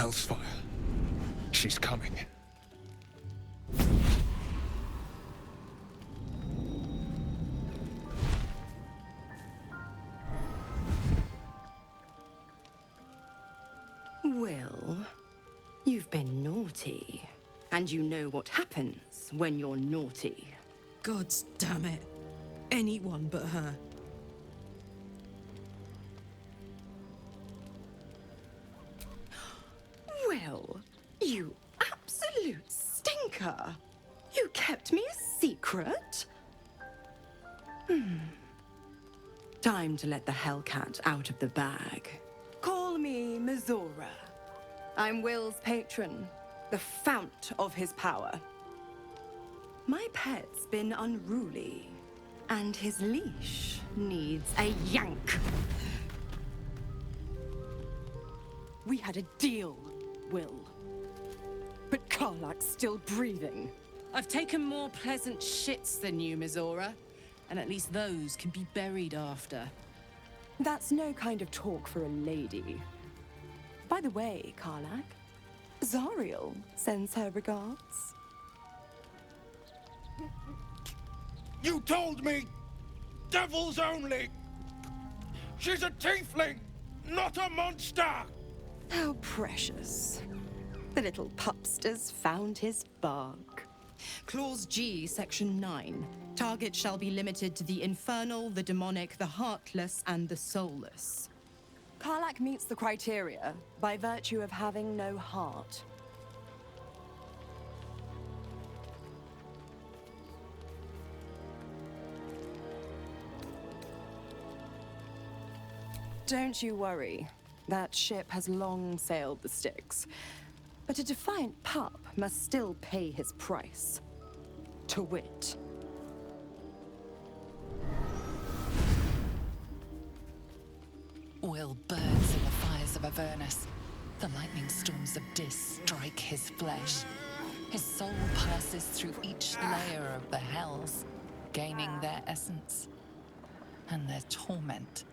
Hellsfire. She's coming. Will, you've been naughty. And you know what happens when you're naughty. God damn it. Anyone but her. Will, you absolute stinker. You kept me a secret? Time to let the Hellcat out of the bag. Call me Mizora. I'm Will's patron, the fount of his power. My pet's been unruly, and his leash needs a yank. We had a deal, Will. But Karlak's still breathing. I've taken more pleasant shits than you, Mizora. And at least those can be buried after. That's no kind of talk for a lady. By the way, Karlak, Zariel sends her regards. You told me! Devils only! She's a tiefling, not a monster! How precious. The little pupster's found his bark. Clause G, Section 9. Target shall be limited to the infernal, the demonic, the heartless, and the soulless. Karlak meets the criteria by virtue of having no heart. Don't you worry. That ship has long sailed the Styx. But a defiant pup must still pay his price. To wit. Will burns in the fires of Avernus. The lightning storms of Dis strike his flesh. His soul passes through each layer of the hells, gaining their essence and their torment.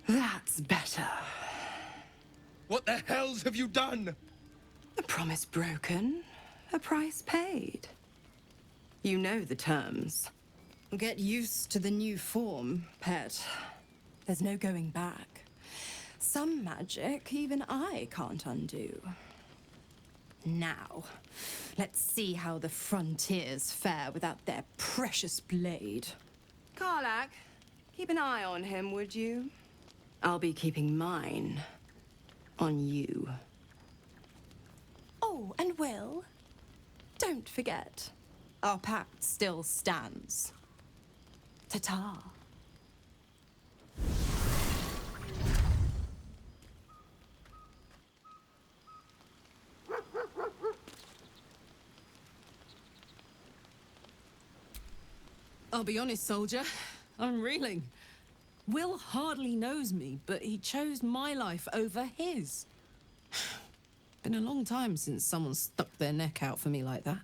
That's better. What the hells have you done? A promise broken, a price paid. You know the terms. Get used to the new form, pet. There's no going back. Some magic even I can't undo. Now, let's see how the frontiers fare without their precious blade. Karlak, keep an eye on him, would you? I'll be keeping mine on you. Oh, and Will, don't forget, our pact still stands. Ta-ta. I'll be honest, soldier. I'm reeling. Will hardly knows me, but he chose my life over his. Been a long time since someone stuck their neck out for me like that.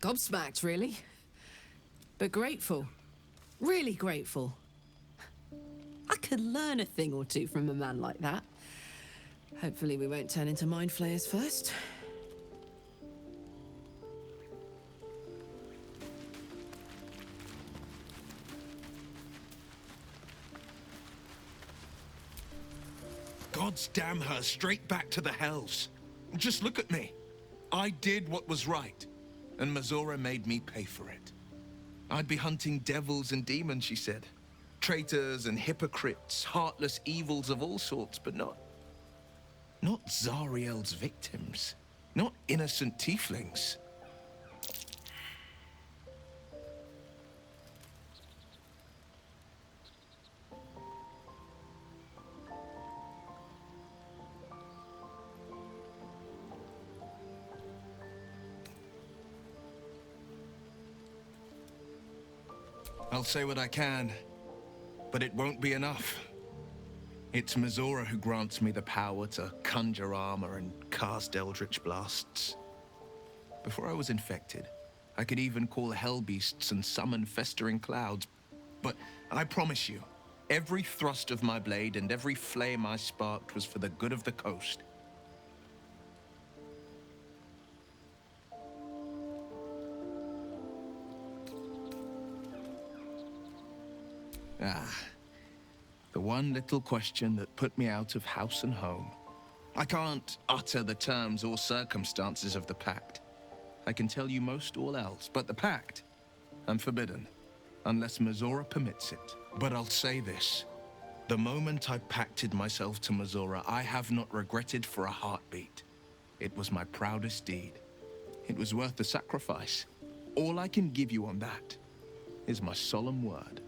Gobsmacked, really. But grateful. Really grateful. I could learn a thing or two from a man like that. Hopefully we won't turn into mind flayers first. God's damn her straight back to the hells. Just look at me. I did what was right, and Mizora made me pay for it. I'd be hunting devils and demons, she said. Traitors and hypocrites, heartless evils of all sorts, but not Zariel's victims. Not innocent tieflings. I'll say what I can, but it won't be enough. It's Mizora who grants me the power to conjure armor and cast eldritch blasts. Before I was infected, I could even call hell beasts and summon festering clouds. But I promise you, every thrust of my blade and every flame I sparked was for the good of the coast. The one little question that put me out of house and home. I can't utter the terms or circumstances of the pact. I can tell you most all else, but the pact, I'm forbidden, unless Mizora permits it. But I'll say this. The moment I pacted myself to Mizora, I have not regretted for a heartbeat. It was my proudest deed. It was worth the sacrifice. All I can give you on that is my solemn word.